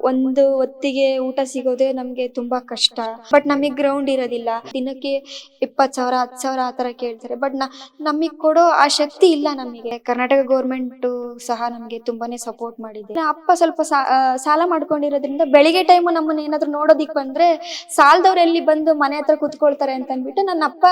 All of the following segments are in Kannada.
ಒಂದು ಹೊತ್ತಿಗೆ ಊಟ ಸಿಗೋದೇ ನಮ್ಗೆ ತುಂಬಾ ಕಷ್ಟ. ಬಟ್ ನಮಗ್ ಗ್ರೌಂಡ್ ಇರೋದಿಲ್ಲ. ದಿನಕ್ಕೆ 20,000 10,000 ಆತರ ಕೇಳ್ತಾರೆ. ಬಟ್ ನಮಗ್ ಕೊಡೋ ಆ ಶಕ್ತಿ ಇಲ್ಲ ನಮಗೆ. ಕರ್ನಾಟಕ ಗೌರ್ಮೆಂಟ್ ಸಹ ನಮ್ಗೆ ತುಂಬಾನೇ ಸಪೋರ್ಟ್ ಮಾಡಿದೆ. ಅಪ್ಪ ಸ್ವಲ್ಪ ಸಾಲ ಮಾಡ್ಕೊಂಡಿರೋದ್ರಿಂದ ಬೆಳಿಗ್ಗೆ ಟೈಮು ನಮ್ಮನ್ನ ಏನಾದ್ರು ನೋಡೋದಿಕ್ ಬಂದ್ರೆ ಸಾಲದವ್ರು ಎಲ್ಲಿ ಬಂದು ಮನೆ ಹತ್ರ ಕುತ್ಕೊಳ್ತಾರೆ ಅಂತ ಅಂದ್ಬಿಟ್ಟು ನನ್ನ ಅಪ್ಪ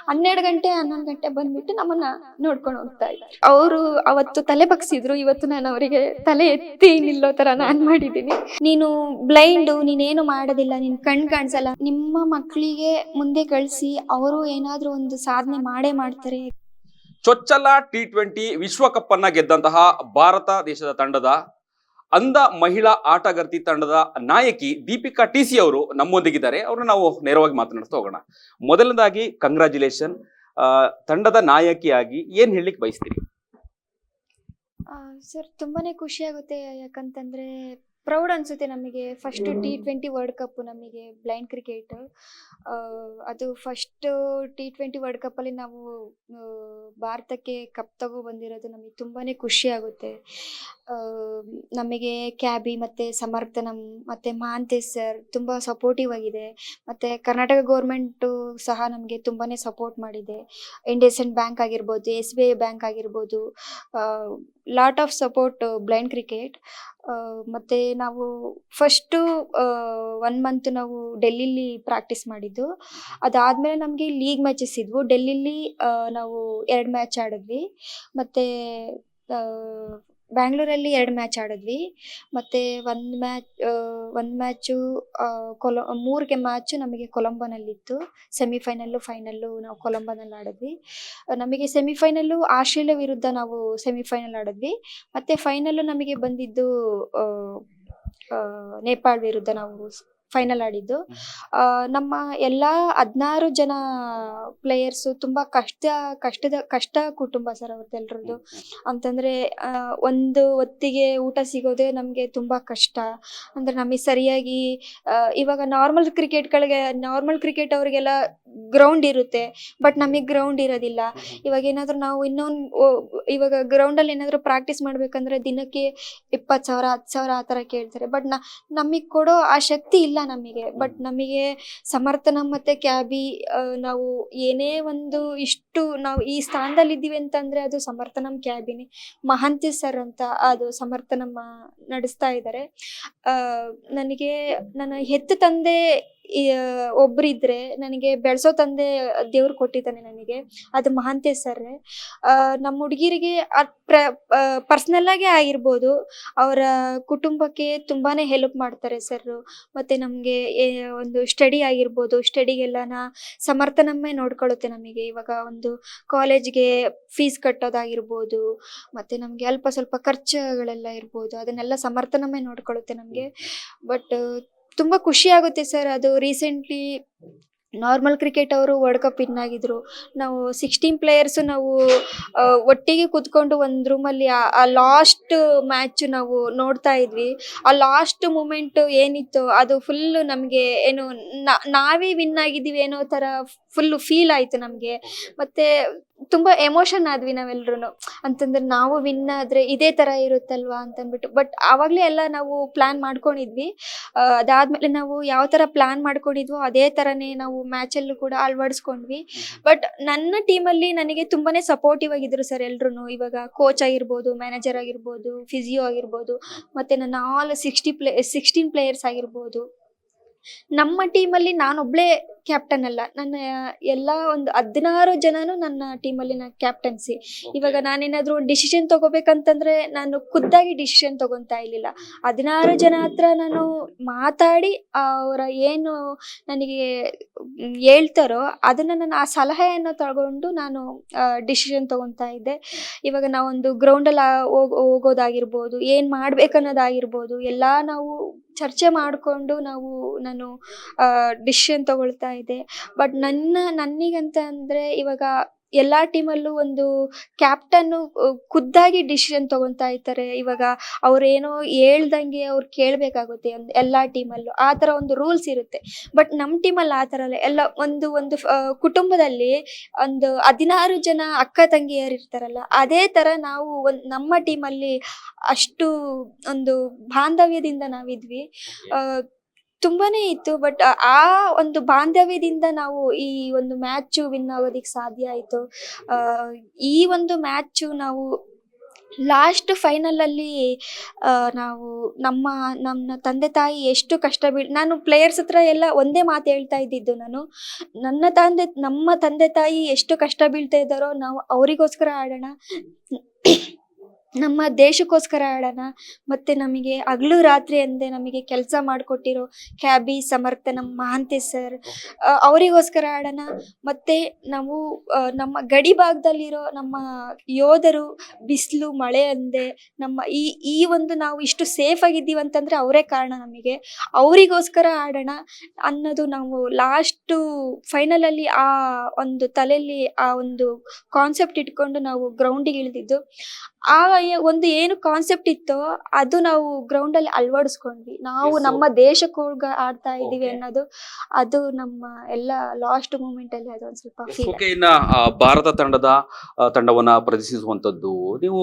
12 ಗಂಟೆ 11 ಗಂಟೆ ಬಂದ್ಬಿಟ್ಟು ನಮ್ಮನ್ನ ನೋಡ್ಕೊಂಡು ಹೋಗ್ತಾ ಇದ್ದಾರೆ. ಅವರು ಅವತ್ತು ತಲೆ ಬಗ್ಸಿದ್ರು. ಇವತ್ತು ನಾನು ಅವರಿಗೆ ತಲೆ ಎತ್ತಿ ನಿಲ್ಲೋ ತರ ನಾನ್ ಮಾಡಿದ್ದೀನಿ. ನೀನು ಬ್ಲೈಂಡು, ನೀನೇನು ಮಾಡೋದಿಲ್ಲ, ನಿನ್ ಕಣ್ ಕಾಣಿಸಲ್ಲ, ನಿಮ್ಮ ಮಕ್ಕಳಿಗೆ ಮುಂದೆ ಕಳಿಸಿ, ಅವರು ಏನಾದ್ರೂ ಒಂದು ಸಾಧನೆ ಮಾಡೇ ಮಾಡ್ತಾರೆ. ಚೊಚ್ಚಲ T20 ವಿಶ್ವಕಪ್ ಅನ್ನ ಗೆದ್ದಂತಹ ಭಾರತ ದೇಶದ ತಂಡದ ಅಂಧ ಮಹಿಳಾ ಆಟಗಾರ್ತಿ ತಂಡದ ನಾಯಕಿ ದೀಪಿಕಾ TC ಅವರು ನಮ್ಮೊಂದಿಗಿದ್ದಾರೆ. ಅವ್ರನ್ನ ನಾವು ನೇರವಾಗಿ ಮಾತನಾಡ್ತಾ ಹೋಗೋಣ. ಮೊದಲನೇದಾಗಿ ಕಂಗ್ರಾಚುಲೇಷನ್. ತಂಡದ ನಾಯಕಿಯಾಗಿ ಏನ್ ಹೇಳಲಿಕ್ಕೆ ಬಯಸ್ತೀರಿ? ಸರ್, ತುಂಬಾನೇ ಖುಷಿ ಆಗುತ್ತೆ. ಯಾಕಂತಂದ್ರೆ ಪ್ರೌಡ್ ಅನ್ಸುತ್ತೆ ನಮಗೆ. ಫಸ್ಟ್ T20 ವರ್ಲ್ಡ್ ಕಪ್ ನಮಗೆ ಬ್ಲೈಂಡ್ ಕ್ರಿಕೆಟ್. ಅದು ಫಸ್ಟ್ T20 ವರ್ಲ್ಡ್ ಕಪ್ ಅಲ್ಲಿ ನಾವು ಭಾರತಕ್ಕೆ ಕಪ್ ತಗೋ ಬಂದಿರೋದು ನಮಗೆ ತುಂಬಾನೇ ಖುಷಿ ಆಗುತ್ತೆ. ನಮಗೆ ಕ್ಯಾಬಿ ಮತ್ತೆ ಸಮರ್ಥನಂ ಮತ್ತೆ ಮಹಾಂತೇಶ್ ಸರ್ ತುಂಬಾ ಸಪೋರ್ಟಿವ್ ಆಗಿದೆ. ಮತ್ತೆ ಕರ್ನಾಟಕ ಗೌರ್ಮೆಂಟ್ ಸಹ ನಮಗೆ ತುಂಬಾನೇ ಸಪೋರ್ಟ್ ಮಾಡಿದೆ. ಇಂಡಿಯನ್ ಬ್ಯಾಂಕ್ ಆಗಿರ್ಬೋದು, SBI ಬ್ಯಾಂಕ್ ಆಗಿರ್ಬೋದು, lot of support blind cricket. ಮತ್ತೆ ನಾವು ಫಸ್ಟ್ 1 ಮಂತ್ ನಾವು ಡೆಲ್ಲಿಲಿ ಪ್ರಾಕ್ಟೀಸ್ ಮಾಡಿದ್ದು. ಅದಾದ್ಮೇಲೆ ನಮಗೆ ಲೀಗ್ ಮ್ಯಾಚಸ್ ಇದ್ವು. ಡೆಲ್ಲಿಲಿ ನಾವು 2 ಮ್ಯಾಚ್ ಆಡಿದ್ವಿ. ಮತ್ತೆ ಬ್ಯಾಂಗ್ಳೂರಲ್ಲಿ 2 ಮ್ಯಾಚ್ ಆಡಿದ್ವಿ. ಮತ್ತೆ ಒಂದು ಮ್ಯಾಚು 3 ಮ್ಯಾಚ್ ನಮಗೆ ಕೊಲಂಬೋನಲ್ಲಿತ್ತು. ಸೆಮಿಫೈನಲ್ಲು ಫೈನಲ್ಲು ನಾವು ಕೊಲಂಬೋನಲ್ಲಿ ಆಡಿದ್ವಿ. ನಮಗೆ ಸೆಮಿಫೈನಲ್ಲು ಆಸ್ಟ್ರೇಲಿಯಾ ವಿರುದ್ಧ ನಾವು ಸೆಮಿಫೈನಲ್ ಆಡಿದ್ವಿ. ಮತ್ತೆ ಫೈನಲ್ಲು ನಮಗೆ ಬಂದಿದ್ದು ನೇಪಾಳ ವಿರುದ್ಧ ನಾವು ಫೈನಲ್ ಆಡಿದ್ದು. ನಮ್ಮ ಎಲ್ಲ 16 ಜನ ಪ್ಲೇಯರ್ಸು ತುಂಬಾ ಕಷ್ಟ ಕುಟುಂಬ ಸರ್ ಅವ್ರದ್ದೆಲ್ರದ್ದು. ಅಂತಂದ್ರೆ ಒಂದು ಹೊತ್ತಿಗೆ ಊಟ ಸಿಗೋದೇ ನಮ್ಗೆ ತುಂಬಾ ಕಷ್ಟ. ಅಂದ್ರೆ ನಮಗೆ ಸರಿಯಾಗಿ ಇವಾಗ ನಾರ್ಮಲ್ ಕ್ರಿಕೆಟ್ ಅವ್ರಿಗೆಲ್ಲ ಗ್ರೌಂಡ್ ಇರುತ್ತೆ. ಬಟ್ ನಮಗೆ ಗ್ರೌಂಡ್ ಇರೋದಿಲ್ಲ. ಇವಾಗ ಏನಾದ್ರು ನಾವು ಇವಾಗ ಗ್ರೌಂಡ್ ಅಲ್ಲಿ ಏನಾದ್ರು ಪ್ರಾಕ್ಟೀಸ್ ಮಾಡ್ಬೇಕಂದ್ರೆ ದಿನಕ್ಕೆ 20,000 10,000 ಆತರ ಕೇಳ್ತಾರೆ. ಬಟ್ ನಮಗ್ ಕೊಡೋ ಆ ಶಕ್ತಿ ಇಲ್ಲ ನಮಗೆ. ಬಟ್ ನಮಗೆ ಸಮರ್ಥನಂ ಮತ್ತೆ ಕ್ಯಾಬಿ, ನಾವು ಏನೇ ಒಂದು ಇಷ್ಟು ನಾವು ಈ ಸ್ಥಾನದಲ್ಲಿ ಇದ್ದೀವಿ ಅಂತಂದ್ರೆ ಅದು ಸಮರ್ಥನಂ ಕ್ಯಾಬಿನಿ. ಮಹಾಂತೇಶ್ ಸರ್ ಅಂತ ಅದು ಸಮರ್ಥನಂ ನಡೆಸ್ತಾ ಇದ್ದಾರೆ. ನನಗೆ ನನ್ನ ಹೆತ್ತ ತಂದೆ ಒಬ್ರಿದ್ರೆ, ನನಗೆ ಬೆಳೆಸೋ ತಂದೆ ದೇವ್ರು ಕೊಟ್ಟಿದ್ದಾನೆ ನನಗೆ, ಅದು ಮಹಾಂತೇಶ್ ಸರ್. ನಮ್ಮ ಹುಡುಗಿರಿಗೆ ಪರ್ಸನಲ್ ಆಗಿ ಆಗಿರ್ಬೋದು, ಅವರ ಕುಟುಂಬಕ್ಕೆ ತುಂಬಾನೇ ಹೆಲ್ಪ್ ಮಾಡ್ತಾರೆ ಸರ್. ಮತ್ತೆ ನಮಗೆ ಒಂದು ಸ್ಟಡಿ ಆಗಿರ್ಬೋದು, ಸ್ಟಡಿಗೆಲ್ಲನ ಸಮರ್ಥನಮ್ಮೇ ನೋಡ್ಕೊಳ್ಳುತ್ತೆ ನಮಗೆ. ಇವಾಗ ಒಂದು ಕಾಲೇಜ್ಗೆ ಫೀಸ್ ಕಟ್ಟೋದಾಗಿರ್ಬೋದು, ಮತ್ತೆ ನಮಗೆ ಅಲ್ಪ ಸ್ವಲ್ಪ ಖರ್ಚುಗಳೆಲ್ಲ ಇರ್ಬೋದು, ಅದನ್ನೆಲ್ಲ ಸಮರ್ಥನಮ್ಮೇ ನೋಡ್ಕೊಳ್ಳುತ್ತೆ ನಮಗೆ. ಬಟ್ ತುಂಬಾ ಖುಷಿ ಆಗುತ್ತೆ ಸರ್. ಅದು ರೀಸೆಂಟ್ಲಿ ನಾರ್ಮಲ್ ಕ್ರಿಕೆಟ್ ಅವರು ವರ್ಲ್ಡ್ ಕಪ್ ವಿನ್ ಆಗಿದ್ರು. ನಾವು 16 ಪ್ಲೇಯರ್ಸು ನಾವು ಒಟ್ಟಿಗೆ ಕೂತ್ಕೊಂಡು ಒಂದು ರೂಮಲ್ಲಿ ಆ ಲಾಸ್ಟ್ ಮ್ಯಾಚ್ ನಾವು ನೋಡ್ತಾ ಇದ್ವಿ. ಆ ಲಾಸ್ಟ್ ಮೂಮೆಂಟ್ ಏನಿತ್ತು ಅದು ಫುಲ್ ನಮಗೆ ಏನು ನಾವೇ ವಿನ್ ಆಗಿದ್ದೀವಿ ಏನೋ ತರ ಫುಲ್ ಫೀಲ್ ಆಯ್ತು ನಮಗೆ. ಮತ್ತೆ ತುಂಬಾ ಎಮೋಷನ್ ಆದ್ವಿ ನಾವೆಲ್ರು. ಅಂತಂದ್ರೆ ನಾವು ವಿನ್ ಆದ್ರೆ ಇದೇ ತರ ಇರುತ್ತಲ್ವಾ ಅಂತಂದ್ಬಿಟ್ಟು. ಬಟ್ ಆವಾಗ್ಲೇ ಎಲ್ಲ ನಾವು ಪ್ಲಾನ್ ಮಾಡ್ಕೊಂಡಿದ್ವಿ. ಅದಾದ್ಮೇಲೆ ನಾವು ಯಾವ ತರ ಪ್ಲಾನ್ ಮಾಡ್ಕೊಂಡಿದ್ವೋ ಅದೇ ತರನೇ ನಾವು ಮ್ಯಾಚ್ ಅಲ್ಲೂ ಕೂಡ ಅಳವಡಿಸ್ಕೊಂಡ್ವಿ. ಬಟ್ ನನ್ನ ಟೀಮಲ್ಲಿ ನನಗೆ ತುಂಬಾನೇ ಸಪೋರ್ಟಿವ್ ಆಗಿದ್ರು ಸರ್ ಎಲ್ರು. ಇವಾಗ ಕೋಚ್ ಆಗಿರ್ಬೋದು, ಮ್ಯಾನೇಜರ್ ಆಗಿರ್ಬೋದು, ಫಿಸಿಯೋ ಆಗಿರ್ಬೋದು, ಮತ್ತೆ ನನ್ನ ಆಲ್ 16 ಪ್ಲೇಯರ್ಸ್ ಆಗಿರ್ಬೋದು. ನಮ್ಮ ಟೀಮಲ್ಲಿ ನಾನೊಬ್ಳೆ ಕ್ಯಾಪ್ಟನ್ ಅಲ್ಲ, ನನ್ನ ಎಲ್ಲ ಒಂದು 16 ಜನನು ನನ್ನ ಟೀಮಲ್ಲಿ ಕ್ಯಾಪ್ಟನ್ಸಿ. ಇವಾಗ ನಾನೇನಾದ್ರೂ ಒಂದು ಡಿಸಿಷನ್ ತಗೋಬೇಕಂತಂದ್ರೆ ನಾನು ಖುದ್ದಾಗಿ ಡಿಸಿಷನ್ ತಗೊಂತಾ ಇರ್ಲಿಲ್ಲ. 16 ಜನ ಹತ್ರ ನಾನು ಮಾತಾಡಿ ಅವರ ಏನು ನನಗೆ ಹೇಳ್ತಾರೋ ಅದನ್ನ ನಾನು ಆ ಸಲಹೆಯನ್ನು ತಗೊಂಡು ನಾನು ಡಿಸಿಷನ್ ತಗೊಂತಾ ಇದ್ದೆ. ಇವಾಗ ನಾವೊಂದು ಗ್ರೌಂಡಲ್ಲಿ ಹೋಗೋದಾಗಿರ್ಬೋದು, ಏನ್ ಮಾಡ್ಬೇಕನ್ನೋದಾಗಿರ್ಬೋದು, ಎಲ್ಲ ನಾವು ಚರ್ಚೆ ಮಾಡಿಕೊಂಡು ನಾನು ಡಿಸಿಷನ್ ತಗೊಳ್ತಾ ಇದ್ದೆ. ಬಟ್ ನನಗಂತ ಅಂದ್ರೆ ಇವಾಗ ಎಲ್ಲಾ ಟೀಮಲ್ಲೂ ಒಂದು ಕ್ಯಾಪ್ಟನ್ ಖುದ್ದಾಗಿ ಡಿಸಿಷನ್ ತಗೊಂತಾ ಇರ್ತಾರೆ. ಇವಾಗ ಅವ್ರೇನೋ ಹೇಳ್ದಂಗೆ ಅವ್ರು ಕೇಳ್ಬೇಕಾಗುತ್ತೆ ಎಲ್ಲಾ ಟೀಮಲ್ಲೂ ಆ ತರ ಒಂದು ರೂಲ್ಸ್ ಇರುತ್ತೆ. ಬಟ್ ನಮ್ ಟೀಮಲ್ಲಿ ಆ ತರ ಅಲ್ಲ. ಎಲ್ಲ ಒಂದು ಕುಟುಂಬದಲ್ಲಿ ಒಂದು 16 ಜನ ಅಕ್ಕ ತಂಗಿಯರು ಇರ್ತಾರಲ್ಲ, ಅದೇ ತರ ನಾವು ನಮ್ಮ ಟೀಮಲ್ಲಿ ಅಷ್ಟು ಒಂದು ಬಾಂಧವ್ಯದಿಂದ ನಾವಿದ್ವಿ. ತುಂಬಾನೇ ಇತ್ತು. ಬಟ್ ಆ ಒಂದು ಬಾಂಧವ್ಯದಿಂದ ನಾವು ಈ ಒಂದು ಮ್ಯಾಚ್ ವಿನ್ ಆಗೋದಿಕ್ ಸಾಧ್ಯ ಆಯ್ತು. ಈ ಒಂದು ಮ್ಯಾಚ್ ನಾವು ಲಾಸ್ಟ್ ಫೈನಲ್ ಅಲ್ಲಿ ನಾವು ನಮ್ಮ ತಂದೆ ತಾಯಿ ಎಷ್ಟು ಕಷ್ಟ ನಾನು ಪ್ಲೇಯರ್ಸ್ ಹತ್ರ ಎಲ್ಲ ಒಂದೇ ಮಾತು ಹೇಳ್ತಾ ಇದ್ದಿದ್ದು ನಾನು, ನಮ್ಮ ತಂದೆ ತಾಯಿ ಎಷ್ಟು ಕಷ್ಟ ಬೀಳ್ತಾ ಇದ್ದಾರೋ ನಾವು ಅವರಿಗೋಸ್ಕರ ಆಡೋಣ, ನಮ್ಮ ದೇಶಕ್ಕೋಸ್ಕರ ಆಡೋಣ. ಮತ್ತೆ ನಮಗೆ ಹಗಲು ರಾತ್ರಿ ಎಂದೇ ನಮಗೆ ಕೆಲಸ ಮಾಡಿಕೊಟ್ಟಿರೋ ಕ್ಯಾಬಿ ಸಮರ್ಥ, ನಮ್ಮ ಮಹಾಂತೇಶ್ ಸರ್, ಅವರಿಗೋಸ್ಕರ ಆಡೋಣ. ಮತ್ತೆ ನಾವು ನಮ್ಮ ಗಡಿ ಭಾಗದಲ್ಲಿರೋ ನಮ್ಮ ಯೋಧರು ಬಿಸಿಲು ಮಳೆ ಅಂದೆ ನಮ್ಮ ಈ ಒಂದು ನಾವು ಇಷ್ಟು ಸೇಫ್ ಆಗಿದ್ದೀವಿ ಅಂತಂದ್ರೆ ಅವರೇ ಕಾರಣ ನಮಗೆ. ಅವರಿಗೋಸ್ಕರ ಆಡೋಣ ಅನ್ನೋದು ನಾವು ಲಾಸ್ಟ್ ಫೈನಲ್ ಅಲ್ಲಿ ಆ ಒಂದು ತಲೆಯಲ್ಲಿ ಆ ಒಂದು ಕಾನ್ಸೆಪ್ಟ್ ಇಟ್ಕೊಂಡು ನಾವು ಗ್ರೌಂಡಿಗೆ ಇಳಿದಿದ್ದು. ಆ ಒಂದು ಏನು ಕಾನ್ಸೆಪ್ಟ್ ಇತ್ತೋ ಅದು ನಾವು ಗ್ರೌಂಡ್ ಅಲ್ಲಿ ಅಳವಡಿಸ್ಕೊಂಡ್ವಿ. ನಾವು ನಮ್ಮ ದೇಶಕ್ಕೋರ್ಗ ಆಡ್ತಾ ಇದೀವಿ ಅನ್ನೋದು ಅದು ನಮ್ಮ ಎಲ್ಲ ಲಾಸ್ಟ್ ಮೂಮೆಂಟ್ ಅಲ್ಲಿ ಅದೊಂದು ಸ್ವಲ್ಪ ಫೀಲ್. ಇನ್ನ ಭಾರತ ತಂಡವನ್ನ ಪ್ರದರ್ಶಿಸುವಂತದ್ದು, ನೀವು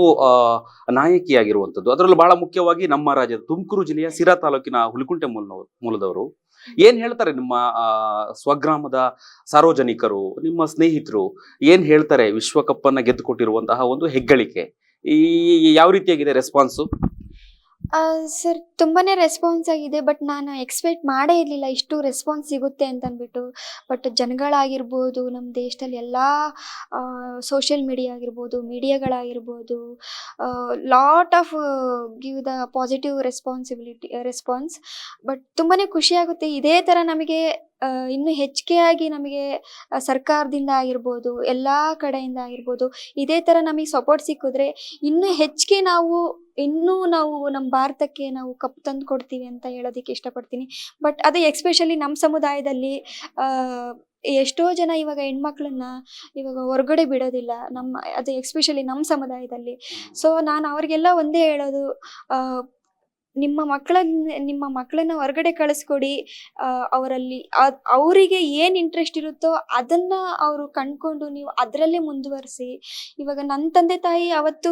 ನಾಯಕಿಯಾಗಿರುವಂತದ್ದು, ಅದರಲ್ಲೂ ಬಹಳ ಮುಖ್ಯವಾಗಿ ನಮ್ಮ ರಾಜ್ಯದ ತುಮಕೂರು ಜಿಲ್ಲೆಯ ಸಿರಾ ತಾಲೂಕಿನ ಹುಲಿಕುಂಟೆ ಮೂಲದವರು. ಏನ್ ಹೇಳ್ತಾರೆ ನಿಮ್ಮ ಸ್ವಗ್ರಾಮದ ಸಾರ್ವಜನಿಕರು, ನಿಮ್ಮ ಸ್ನೇಹಿತರು ಏನ್ ಹೇಳ್ತಾರೆ ವಿಶ್ವಕಪ್ ಅನ್ನ ಗೆದ್ದುಕೊಟ್ಟಿರುವಂತಹ ಒಂದು ಹೆಗ್ಗಳಿಕೆ ಯಾವ ರೀತಿಯಾಗಿದೆ ರೆಸ್ಪಾನ್ಸು? ಸರ್ ತುಂಬಾನೇ ರೆಸ್ಪಾನ್ಸ್ ಆಗಿದೆ. ಬಟ್ ನಾನು ಎಕ್ಸ್ಪೆಕ್ಟ್ ಮಾಡೇ ಇರಲಿಲ್ಲ ಇಷ್ಟು ರೆಸ್ಪಾನ್ಸ್ ಸಿಗುತ್ತೆ ಅಂತ ಅಂದ್ಬಿಟ್ಟು. ಬಟ್ ಜನಗಳಾಗಿರ್ಬೋದು, ನಮ್ಮ ದೇಶದಲ್ಲಿ ಎಲ್ಲ ಸೋಷಿಯಲ್ ಮೀಡಿಯಾ ಆಗಿರ್ಬೋದು, ಮೀಡಿಯಾಗಳಾಗಿರ್ಬೋದು, lot of give the positive response. But ತುಂಬಾನೇ ಖುಷಿ ಆಗುತ್ತೆ. ಇದೇ ಥರ ನಮಗೆ ಇನ್ನು ಹೆಚ್ಚಿಗೆಯಾಗಿ ನಮಗೆ ಸರ್ಕಾರದಿಂದ ಆಗಿರ್ಬೋದು, ಎಲ್ಲ ಕಡೆಯಿಂದ ಆಗಿರ್ಬೋದು, ಇದೇ ಥರ ನಮಗೆ ಸಪೋರ್ಟ್ ಸಿಕ್ಕಿದ್ರೆ ಇನ್ನೂ ನಾವು ನಮ್ಮ ಭಾರತಕ್ಕೆ ನಾವು ಕಪ್ ತಂದು ಕೊಡ್ತೀವಿ ಅಂತ ಹೇಳೋದಕ್ಕೆ ಇಷ್ಟಪಡ್ತೀನಿ. ಬಟ್ ಅದು ಎಕ್ಸ್ಪೆಷಲಿ ನಮ್ಮ ಸಮುದಾಯದಲ್ಲಿ ಎಷ್ಟೋ ಜನ ಇವಾಗ ಹೆಣ್ಮಕ್ಳನ್ನ ಇವಾಗ ಹೊರಗಡೆ ಬಿಡೋದಿಲ್ಲ, ಅದು ಎಕ್ಸ್ಪೆಷಲಿ ನಮ್ಮ ಸಮುದಾಯದಲ್ಲಿ. ಸೊ ನಾನು ಅವ್ರಿಗೆಲ್ಲ ಒಂದೇ ಹೇಳೋದು, ನಿಮ್ಮ ಮಕ್ಕಳನ್ನ ಹೊರಗಡೆ ಕಳಿಸ್ಕೊಡಿ. ಅವರಲ್ಲಿ ಅವರಿಗೆ ಏನು ಇಂಟ್ರೆಸ್ಟ್ ಇರುತ್ತೋ ಅದನ್ನ ಅವರು ಕಂಡ್ಕೊಂಡು ನೀವು ಅದರಲ್ಲೇ ಮುಂದುವರಿಸಿ. ಇವಾಗ ನನ್ನ ತಂದೆ ತಾಯಿ ಅವತ್ತು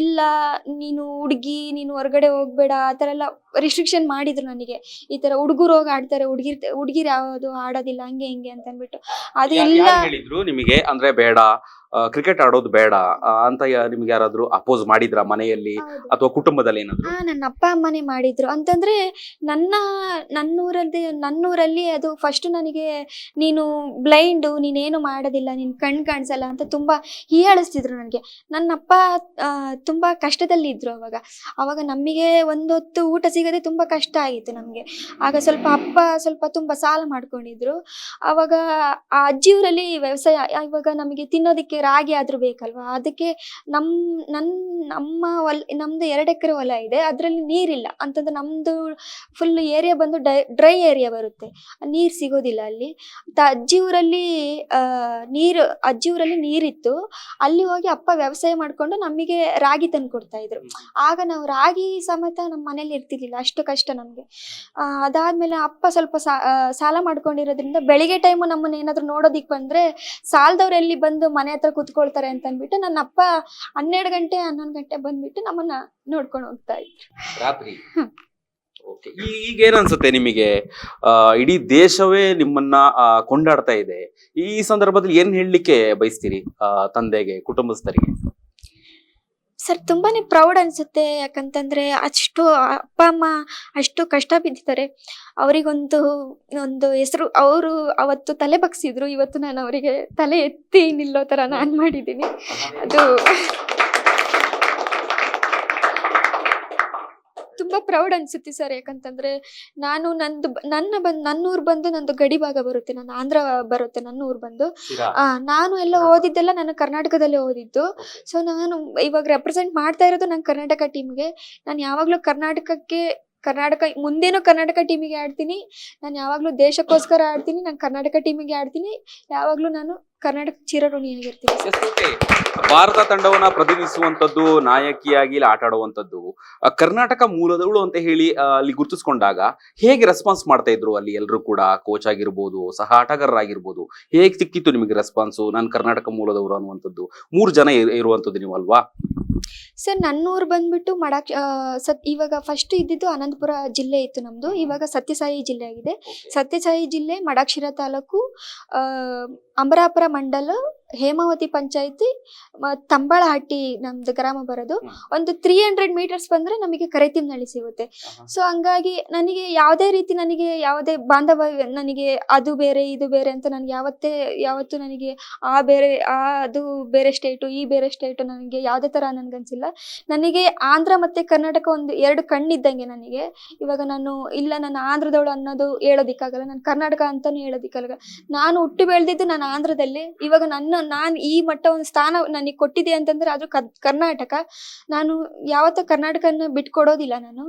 ಇಲ್ಲ ನೀನು ಹುಡುಗಿ, ನೀನು ಹೊರಗಡೆ ಹೋಗ್ಬೇಡ ಆ ಥರ ಎಲ್ಲ ರಿಸ್ಟ್ರಿಕ್ಷನ್ ಮಾಡಿದ್ರು ನನಗೆ. ಈ ಥರ ಹುಡುಗರು ಹೋಗಿ ಆಡ್ತಾರೆ, ಹುಡುಗಿರು ಯಾವುದು ಆಡೋದಿಲ್ಲ, ಹಂಗೆ ಹಿಂಗೆ ಅಂತ ಅಂದ್ಬಿಟ್ಟು. ಅದು ಇಲ್ಲ ಹೇಳಿದ್ರು ನಿಮಗೆ, ಅಂದ್ರೆ ಬೇಡ ಕ್ರಿಕೆಟ್ ಆಡೋದು ಬೇಡ ಅಂತ ನಿಮ್ಗೆ ಯಾರಾದ್ರೂ ಅಪೋಸ್ ಮಾಡಿದ್ರ ಮನೆಯಲ್ಲಿ ಅಥವಾ ಕುಟುಂಬದಲ್ಲಿ ಏನಾದ್ರು? ನನ್ನ ಅಪ್ಪ ಅಮ್ಮನೇ ಮಾಡಿದ್ರು. ಅಂತಂದ್ರೆ ನನ್ನೂರಲ್ಲಿ ಅದು ಫಸ್ಟ್ ನನಗೆ ನೀನು ಬ್ಲೈಂಡು, ನೀನೇನು ಮಾಡೋದಿಲ್ಲ, ನೀನು ಕಣ್ ಕಾಣಿಸಲ್ಲ ಅಂತ ತುಂಬಾ ಹೀಯಾಳಿಸ್ತಿದ್ರು ನನಗೆ. ನನ್ನ ಅಪ್ಪ ತುಂಬಾ ಕಷ್ಟದಲ್ಲಿ ಇದ್ರು ಅವಾಗ ನಮಗೆ ಒಂದೊತ್ತು ಊಟ ಸಿಗದೆ ತುಂಬಾ ಕಷ್ಟ ಆಗಿತ್ತು ನಮಗೆ. ಆಗ ಅಪ್ಪ ತುಂಬಾ ಸಾಲ ಮಾಡ್ಕೊಂಡಿದ್ರು. ಅವಾಗ ಆ ಅಜ್ಜಿಯವರಲ್ಲಿ ವ್ಯವಸಾಯ, ಇವಾಗ ನಮಗೆ ತಿನ್ನೋದಕ್ಕೆ ರಾಗಿ ಆದ್ರೂ ಬೇಕಲ್ವಾ, ಅದಕ್ಕೆ ನಮ್ದು 2 ಎಕರೆ ಹೊಲ ಇದೆ. ಅದರಲ್ಲಿ ನೀರಿಲ್ಲ ಅಂತಂದ್ರೆ ನಮ್ದು ಫುಲ್ ಏರಿಯಾ ಬಂದು ಡ್ರೈ ಏರಿಯಾ ಬರುತ್ತೆ, ನೀರು ಸಿಗೋದಿಲ್ಲ ಅಲ್ಲಿ. ಅಜ್ಜಿಯೂರಲ್ಲಿ ನೀರಿತ್ತು. ಅಲ್ಲಿ ಹೋಗಿ ಅಪ್ಪ ವ್ಯವಸಾಯ ಮಾಡ್ಕೊಂಡು ನಮಗೆ ರಾಗಿ ತಂದು ಕೊಡ್ತಾ ಇದ್ರು. ಆಗ ನಾವು ರಾಗಿ ಸಮೇತ ನಮ್ಮ ಮನೇಲಿ ಇರ್ತಿರ್ಲಿಲ್ಲ, ಅಷ್ಟು ಕಷ್ಟ ನಮ್ಗೆ. ಅದಾದ್ಮೇಲೆ ಅಪ್ಪ ಸ್ವಲ್ಪ ಸಾಲ ಮಾಡ್ಕೊಂಡಿರೋದ್ರಿಂದ ಬೆಳಿಗ್ಗೆ ಟೈಮು ನಮ್ಮನ್ನ ಏನಾದ್ರು ನೋಡೋದಿಕ್ ಬಂದ್ರೆ ಸಾಲದವ್ರು ಎಲ್ಲಿ ಬಂದು ಮನೆ ಹತ್ರ ಕುತ್ಕೊಳ್ತಾರೆ ಅಂತ ಅಂದ್ಬಿಟ್ಟು ನನ್ನ ಅಪ್ಪ 12 ಗಂಟೆ 11 ಗಂಟೆ ಬಂದ್ಬಿಟ್ಟು ನಮ್ಮನ್ನ ನೋಡ್ಕೊಂಡು ಹೋಗ್ತಾ ಇದ್ರು ರಾತ್ರಿ. ಈಗ ಏನ್ ಅನ್ಸುತ್ತೆ ನಿಮಗೆ? ಇಡೀ ದೇಶವೇ ನಿಮ್ಮನ್ನ ಕೊಂಡಾಡ್ತಾ ಇದೆ. ಈ ಸಂದರ್ಭದಲ್ಲಿ ಏನ್ ಹೇಳಲಿಕ್ಕೆ ಬಯಸ್ತೀರಿ ತಂದೆಗೆ, ಕುಟುಂಬಸ್ಥರಿಗೆ? ಸರ್ ತುಂಬಾನೇ ಪ್ರೌಡ್ ಅನ್ಸುತ್ತೆ. ಯಾಕಂತಂದ್ರೆ ಅಷ್ಟು ಅಪ್ಪ ಅಮ್ಮ ಅಷ್ಟು ಕಷ್ಟ ಬಿದ್ದಿದ್ದಾರೆ. ಅವರಿಗೊಂದು ಹೆಸರು, ಅವರು ಅವತ್ತು ತಲೆ ಬಗ್ಸಿದ್ರು, ಇವತ್ತು ನಾನು ಅವರಿಗೆ ತಲೆ ಎತ್ತಿ ನಿಲ್ಲೋ ತರ ನಾನು ಮಾಡಿದ್ದೀನಿ. ಅದು ತುಂಬಾ ಪ್ರೌಡ್ ಅನ್ಸುತ್ತೆ ಸರ್. ಯಾಕಂತಂದ್ರೆ ನಾನು ನನ್ನೂರು ಬಂದು ನಂದು ಗಡಿ ಭಾಗ ಬರುತ್ತೆ, ನನ್ನ ಆಂಧ್ರ ಬರುತ್ತೆ ನನ್ನೂರು ಬಂದು. ನಾನು ಎಲ್ಲ ಓದಿದ್ದೆಲ್ಲ ನಾನು ಕರ್ನಾಟಕದಲ್ಲೇ ಓದಿದ್ದು. ಸೊ ನಾನು ಇವಾಗ ರೆಪ್ರೆಸೆಂಟ್ ಮಾಡ್ತಾ ಇರೋದು ನನ್ನ ಕರ್ನಾಟಕ ಟೀಮ್ಗೆ. ನಾನು ಯಾವಾಗ್ಲೂ ಮುಂದೇನೂ ಕರ್ನಾಟಕ ಟೀಮಿಗೆ ಆಡ್ತೀನಿ. ನಾನು ಯಾವಾಗ್ಲೂ ದೇಶಕ್ಕೋಸ್ಕರ ಆಡ್ತೀನಿ, ನಾನು ಕರ್ನಾಟಕ ಟೀಮಿಗೆ ಆಡ್ತೀನಿ. ಯಾವಾಗ್ಲೂ ನಾನು ಕರ್ನಾಟಕ ಚಿರಋಣಿಯಾಗಿರ್ತೀವಿ ಸರ್. Yes, okay. ಭಾರತ ತಂಡವನ್ನ ಪ್ರತಿನಿಧಿಸುವಂತದ್ದು, ನಾಯಕಿಯಾಗಿ ಇಲ್ಲಿ ಆಟ ಆಡುವಂತದ್ದು, ಕರ್ನಾಟಕ ಮೂಲದವಳು ಅಂತ ಹೇಳಿ ಅಲ್ಲಿ ಗುರುತಿಸ್ಕೊಂಡಾಗ ಹೇಗೆ ರೆಸ್ಪಾನ್ಸ್ ಮಾಡ್ತಾ ಇದ್ರು ಅಲ್ಲಿ ಎಲ್ಲರೂ ಕೂಡ? ಕೋಚ್ ಆಗಿರ್ಬೋದು, ಸಹ ಆಟಗಾರರಾಗಿರ್ಬೋದು, ಹೇಗೆ ಸಿಕ್ಕಿತ್ತು ನಿಮಗೆ ರೆಸ್ಪಾನ್ಸು? ನಾನು ಕರ್ನಾಟಕ ಮೂಲದವರು ಅನ್ನುವಂಥದ್ದು 3 ಜನ ಇರುವಂತದ್ದು ನೀವು ಅಲ್ವಾ? ಸರ್ ನನ್ನ ಊರು ಬಂದ್ಬಿಟ್ಟು ಇವಾಗ ಫಸ್ಟ್ ಇದ್ದಿದ್ದು ಅನಂತಪುರ ಜಿಲ್ಲೆ ಇತ್ತು ನಮ್ಮದು. ಇವಾಗ ಸತ್ಯಸಾಯಿ ಜಿಲ್ಲೆ ಆಗಿದೆ. ಸತ್ಯಸಾಯಿ ಜಿಲ್ಲೆ ಮಡಾಕ್ಷಿರ ತಾಲೂಕು, ಅಮರಾಪುರ ಮಂಡಲ, ಹೇಮಾವತಿ ಪಂಚಾಯತಿ, ತಂಬಳಹಟ್ಟಿ ನಮ್ದು ಗ್ರಾಮ ಬರೋದು. ಒಂದು 300 ಮೀಟರ್ಸ್ ಬಂದ್ರೆ ನಮಗೆ ಕರೈತಿಮ್ನಳ್ಳಿ ಸಿಗುತ್ತೆ. ಸೊ ಹಂಗಾಗಿ ನನಗೆ ಯಾವುದೇ ಬಾಂಧವ್ಯ, ನನಗೆ ಅದು ಬೇರೆ ಇದು ಬೇರೆ ಅಂತ ನನಗೆ ಯಾವತ್ತು ನನಗೆ ಅದು ಬೇರೆ ಸ್ಟೇಟು ಈ ಬೇರೆ ಸ್ಟೇಟು ನನಗೆ ಯಾವುದೇ ಥರ ನನಗನ್ಸಿಲ್ಲ. ನನಗೆ ಆಂಧ್ರ ಮತ್ತು ಕರ್ನಾಟಕ ಒಂದು 2 ಕಣ್ಣಿದ್ದಂಗೆ ನನಗೆ. ಇವಾಗ ನಾನು ಆಂಧ್ರದವಳು ಅನ್ನೋದು ಹೇಳೋದಿಕ್ಕಾಗಲ್ಲ, ನಾನು ಕರ್ನಾಟಕ ಅಂತಲೂ ಹೇಳೋದಿಕ್ಕಾಗಲ್ಲ. ನಾನು ಹುಟ್ಟು ಬೆಳೆದಿದ್ದು ನಾನು ಆಂಧ್ರದಲ್ಲಿ. ಇವಾಗ ನಾನು ಈ ಮಟ್ಟ ಒಂದು ಸ್ಥಾನ ನನಗೆ ಕೊಟ್ಟಿದೆ ಅಂತಂದರೆ ಅದು ಕರ್ನಾಟಕ. ನಾನು ಯಾವತ್ತೂ ಕರ್ನಾಟಕನ ಬಿಟ್ಕೊಡೋದಿಲ್ಲ ನಾನು.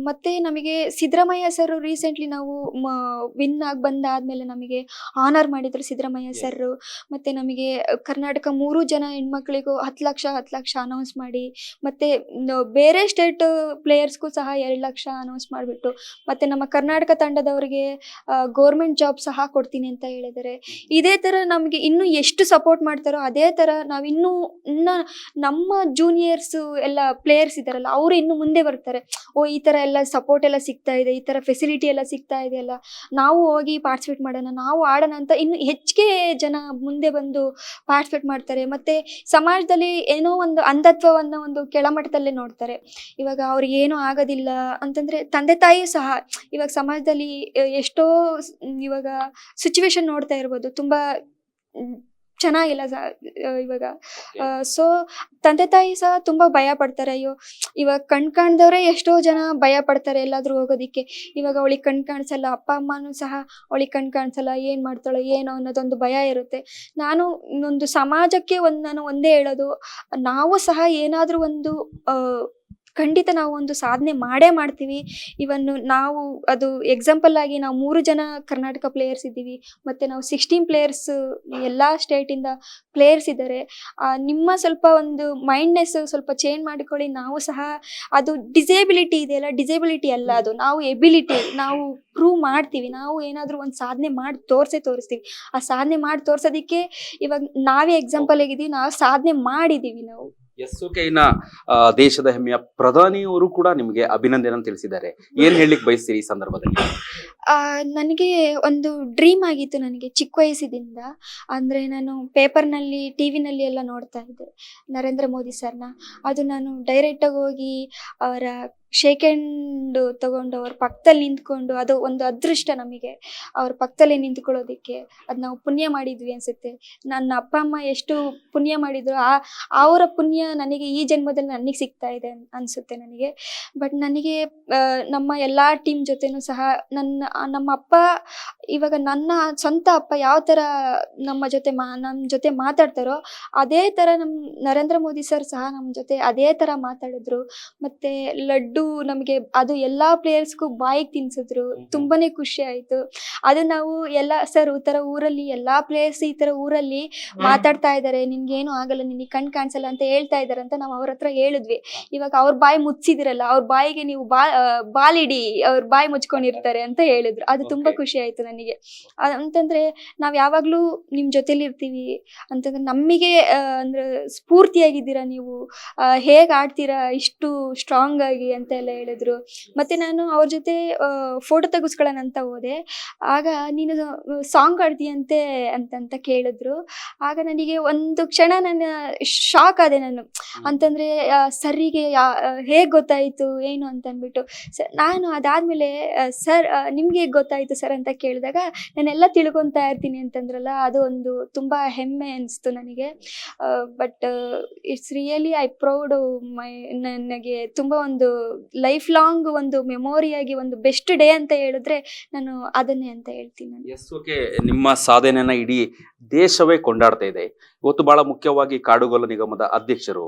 ಮತ್ತು ನಮಗೆ ಸಿದ್ದರಾಮಯ್ಯ ಸರ್ ರೀಸೆಂಟ್ಲಿ ನಾವು ವಿನ್ ಆಗಿ ಬಂದಾದಮೇಲೆ ನಮಗೆ ಆನರ್ ಮಾಡಿದರು ಸಿದ್ದರಾಮಯ್ಯ ಸರ್. ಮತ್ತು ನಮಗೆ ಕರ್ನಾಟಕ 3 ಜನ ಹೆಣ್ಮಕ್ಳಿಗೂ 10 ಲಕ್ಷ ಅನೌನ್ಸ್ ಮಾಡಿ, ಮತ್ತು ಬೇರೆ ಸ್ಟೇಟ್ ಪ್ಲೇಯರ್ಸ್ಗೂ ಸಹ 2 ಲಕ್ಷ ಅನೌನ್ಸ್ ಮಾಡಿಬಿಟ್ಟು, ಮತ್ತು ನಮ್ಮ ಕರ್ನಾಟಕ ತಂಡದವರಿಗೆ ಗೌರ್ಮೆಂಟ್ ಜಾಬ್ ಸಹ ಕೊಡ್ತೀನಿ ಅಂತ ಹೇಳಿದ್ದಾರೆ. ಇದೇ ಥರ ನಮಗೆ ಇನ್ನೂ ಎಷ್ಟು ಸಪೋರ್ಟ್ ಮಾಡ್ತಾರೋ ಅದೇ ಥರ ನಾವು ಇನ್ನೂ ನಮ್ಮ ಜೂನಿಯರ್ಸು ಎಲ್ಲ ಪ್ಲೇಯರ್ಸ್ ಇದ್ದಾರಲ್ಲ, ಅವರು ಇನ್ನೂ ಮುಂದೆ ಬರ್ತಾರೆ. ಈ ಥರ ಎಲ್ಲ ಸಪೋರ್ಟ್ ಎಲ್ಲ ಸಿಗ್ತಾ ಇದೆ, ಈ ಥರ ಫೆಸಿಲಿಟಿ ಎಲ್ಲ ಸಿಗ್ತಾ ಇದೆಯಲ್ಲ, ನಾವು ಹೋಗಿ ಪಾರ್ಟಿಸಿಪೇಟ್ ಮಾಡೋಣ, ನಾವು ಆಡೋಣ ಅಂತ ಇನ್ನು ಹೆಚ್ಚಿಗೆ ಜನ ಮುಂದೆ ಬಂದು ಪಾರ್ಟಿಸಿಪೇಟ್ ಮಾಡ್ತಾರೆ. ಮತ್ತು ಸಮಾಜದಲ್ಲಿ ಏನೋ ಒಂದು ಅಂಧತ್ವವನ್ನು ಒಂದು ಕೆಳಮಟ್ಟದಲ್ಲೇ ನೋಡ್ತಾರೆ. ಇವಾಗ ಅವ್ರಿಗೆ ಏನೂ ಆಗೋದಿಲ್ಲ ಅಂತಂದರೆ ತಂದೆ ತಾಯಿಯೂ ಸಹ ಇವಾಗ ಸಮಾಜದಲ್ಲಿ ಎಷ್ಟೋ ಇವಾಗ ಸಿಚುವೇಶನ್ ನೋಡ್ತಾ ಇರ್ಬೋದು, ತುಂಬ ಚೆನ್ನಾಗಿಲ್ಲ ಇವಾಗ. ಸೊ ತಂದೆ ತಾಯಿ ಸಹ ತುಂಬ ಭಯ ಪಡ್ತಾರೆ. ಅಯ್ಯೋ ಇವಾಗ ಕಾಣ್ದವ್ರೆ ಎಷ್ಟೋ ಜನ ಭಯ ಪಡ್ತಾರೆ ಎಲ್ಲಾದರೂ ಹೋಗೋದಿಕ್ಕೆ. ಇವಾಗ ಅವಳಿಗೆ ಕಾಣಿಸಲ್ಲ, ಅಪ್ಪ ಅಮ್ಮನೂ ಸಹ ಅವಳಿಗೆ ಕಾಣಿಸಲ್ಲ, ಏನು ಮಾಡ್ತಾಳೋ ಏನೋ ಅನ್ನೋದೊಂದು ಭಯ ಇರುತ್ತೆ. ಒಂದು ಸಮಾಜಕ್ಕೆ ನಾನು ಒಂದೇ ಹೇಳೋದು, ನಾವು ಸಹ ಏನಾದರೂ ಒಂದು ಖಂಡಿತ ನಾವು ಒಂದು ಸಾಧನೆ ಮಾಡೇ ಮಾಡ್ತೀವಿ. ನಾವು ಅದು ಎಕ್ಸಾಂಪಲ್ ಆಗಿ ನಾವು 3 ಜನ ಕರ್ನಾಟಕ ಪ್ಲೇಯರ್ಸ್ ಇದ್ದೀವಿ, ಮತ್ತು ನಾವು 16 ಪ್ಲೇಯರ್ಸ್ ಎಲ್ಲ ಸ್ಟೇಟಿಂದ ಪ್ಲೇಯರ್ಸ್ ಇದ್ದಾರೆ. ನಿಮ್ಮ ಸ್ವಲ್ಪ ಒಂದು ಮೈಂಡ್ನೆಸ್ ಸ್ವಲ್ಪ ಚೇಂಜ್ ಮಾಡಿಕೊಳ್ಳಿ. ನಾವು ಸಹ ಅದು ಡಿಸೇಬಿಲಿಟಿ ಇದೆಯಲ್ಲ, ಡಿಸೇಬಿಲಿಟಿ ಅಲ್ಲ ಅದು, ನಾವು ಎಬಿಲಿಟಿ, ನಾವು ಪ್ರೂವ್ ಮಾಡ್ತೀವಿ. ನಾವು ಏನಾದರೂ ಒಂದು ಸಾಧನೆ ಮಾಡಿ ತೋರಿಸ್ತೀವಿ. ಆ ಸಾಧನೆ ಮಾಡಿ ತೋರಿಸೋದಕ್ಕೆ ಇವಾಗ ನಾವೇ ಎಕ್ಸಾಂಪಲ್ ಆಗಿದ್ದೀವಿ, ನಾವು ಸಾಧನೆ ಮಾಡಿದ್ದೀವಿ ನಾವು. Yes, okay. ಇನ್ನ ದೇಶದ ಹೆಮ್ಮೆಯ ಪ್ರಧಾನಿಯವರು ಕೂಡ ನಿಮಗೆ ಅಭಿನಂದನೆ ತಿಳಿಸಿದ್ದಾರೆ. ಏನ್ ಹೇಳಲಿಕ್ಕೆ ಬಯಸ್ತೀರಿ ಈ ಸಂದರ್ಭದಲ್ಲಿ? ನನಗೆ ಒಂದು ಡ್ರೀಮ್ ಆಗಿತ್ತು ನನಗೆ ಚಿಕ್ಕ ವಯಸ್ಸಿನಿಂದ. ಅಂದರೆ ನಾನು ಪೇಪರ್ನಲ್ಲಿ ಟಿವಿನಲ್ಲಿ ಎಲ್ಲ ನೋಡ್ತಾ ಇದ್ದೆ ನರೇಂದ್ರ ಮೋದಿ ಸರ್ನ. ಅದು ನಾನು ಡೈರೆಕ್ಟಾಗಿ ಹೋಗಿ ಅವರ ಶೇಕ್ ಹ್ಯಾಂಡ್ ತಗೊಂಡು ಅವ್ರ ಪಕ್ಕದಲ್ಲಿ ನಿಂತ್ಕೊಂಡು, ಅದು ಒಂದು ಅದೃಷ್ಟ ನಮಗೆ ಅವ್ರ ಪಕ್ಕದಲ್ಲೇ ನಿಂತ್ಕೊಳ್ಳೋದಕ್ಕೆ. ಅದು ನಾವು ಪುಣ್ಯ ಮಾಡಿದ್ವಿ ಅನಿಸುತ್ತೆ. ನನ್ನ ಅಪ್ಪ ಅಮ್ಮ ಎಷ್ಟು ಪುಣ್ಯ ಮಾಡಿದ್ರು, ಅವರ ಪುಣ್ಯ ನನಗೆ ಈ ಜನ್ಮದಲ್ಲಿ ನನಗೆ ಸಿಗ್ತಾ ಇದೆ ಅನಿಸುತ್ತೆ ನನಗೆ. ಬಟ್ ನನಗೆ ನಮ್ಮ ಎಲ್ಲ ಟೀಮ್ ಜೊತೆನೂ ಸಹ ನಮ್ಮ ಅಪ್ಪ, ಇವಾಗ ನನ್ನ ಸ್ವಂತ ಅಪ್ಪ ಯಾವ ಥರ ನಮ್ಮ ಜೊತೆ ಮಾತಾಡ್ತಾರೋ ಅದೇ ಥರ ನಮ್ಮ ನರೇಂದ್ರ ಮೋದಿ ಸರ್ ಸಹ ನಮ್ಮ ಜೊತೆ ಅದೇ ಥರ ಮಾತಾಡಿದ್ರು. ಮತ್ತು ಲಡ್ಡು ನಮಗೆ ಅದು ಎಲ್ಲ ಪ್ಲೇಯರ್ಸ್ಗೂ ಬಾಯಿಗೆ ತಿನ್ಸಿದ್ರು. ತುಂಬಾ ಖುಷಿ ಆಯಿತು. ಅದು ನಾವು ಎಲ್ಲ ಸರ್ ಈ ಥರ ಊರಲ್ಲಿ ಎಲ್ಲ ಪ್ಲೇಯರ್ಸ್ ಈ ಥರ ಊರಲ್ಲಿ ಮಾತಾಡ್ತಾ ಇದ್ದಾರೆ, ನಿನ್ಗೇನು ಆಗಲ್ಲ, ನಿನಗೆ ಕಾಣಿಸಲ್ಲ ಅಂತ ಹೇಳ್ತಾ ಇದ್ದಾರೆ ಅಂತ ನಾವು ಅವ್ರ ಹತ್ರ ಹೇಳಿದ್ವಿ. ಇವಾಗ ಅವ್ರ ಬಾಯಿ ಮುಚ್ಚಿದಿರಲ್ಲ, ಅವ್ರ ಬಾಯಿಗೆ ನೀವು ಬಾಲಿಡಿ, ಅವ್ರ ಬಾಯಿ ಮುಚ್ಕೊಂಡಿರ್ತಾರೆ ಅಂತ ಹೇಳಿದ್ರು. ಅದು ತುಂಬ ಖುಷಿ ಆಯಿತು ನನಗೆ. ಅಂತಂದರೆ ನಾವು ಯಾವಾಗಲೂ ನಿಮ್ಮ ಜೊತೆಲಿ ಇರ್ತೀವಿ ಅಂತಂದರೆ ನಮಗೆ ಅಂದರೆ ಸ್ಫೂರ್ತಿಯಾಗಿದ್ದೀರಾ ನೀವು, ಹೇಗೆ ಆಡ್ತೀರಾ ಇಷ್ಟು ಸ್ಟ್ರಾಂಗ್ ಆಗಿ ಅಂತ ಎಲ್ಲ ಹೇಳಿದ್ರು. ಮತ್ತು ನಾನು ಅವ್ರ ಜೊತೆ ಫೋಟೋ ತೆಗೆಸ್ಕೊಳ್ಳೋಣ ಅಂತ ಹೋದೆ. ಆಗ ನೀನು ಸಾಂಗ್ ಆಡ್ತೀಯಂತೆ ಅಂತ ಕೇಳಿದ್ರು. ಆಗ ನನಗೆ ಒಂದು ಕ್ಷಣ ನಾನು ಶಾಕ್ ಆದೆ ನಾನು. ಅಂತಂದರೆ ಸರಿಗೆ ಹೇಗೆ ಗೊತ್ತಾಯಿತು ಏನು ಅಂತಂದ್ಬಿಟ್ಟು ನಾನು ಅದಾದಮೇಲೆ ಸರ್ ನಿಮ್ಗೆ ಹೇಗೆ ಗೊತ್ತಾಯಿತು ಸರ್ ಅಂತ ಕೇಳಿದಾಗ ನಾನೆಲ್ಲ ತಿಳ್ಕೊತಾ ಇರ್ತೀನಿ ಅಂತಂದ್ರಲ್ಲ, ಅದು ಒಂದು ತುಂಬ ಹೆಮ್ಮೆ ಅನಿಸ್ತು ನನಗೆ. But it's really I proud ನನಗೆ ತುಂಬ ಒಂದು ಲೈಫ್ ಲಾಂಗ್ ಒಂದು ಮೆಮೊರಿಯಾಗಿ ಒಂದು ಬೆಸ್ಟ್ ಡೇ ಅಂತ ಹೇಳಿದ್ರೆ ನಾನು ಅದನ್ನೇ ಅಂತ ಹೇಳ್ತೀನಿ ನಾನು. Yes, okay. ನಿಮ್ಮ ಸಾಧನೆಯನ್ನ ಇಡೀ ದೇಶವೇ ಕೊಂಡಾಡ್ತಾ ಇದೆ. ಇವತ್ತು ಬಹಳ ಮುಖ್ಯವಾಗಿ ಕಾಡುಗೊಲ್ಲ ನಿಗಮದ ಅಧ್ಯಕ್ಷರು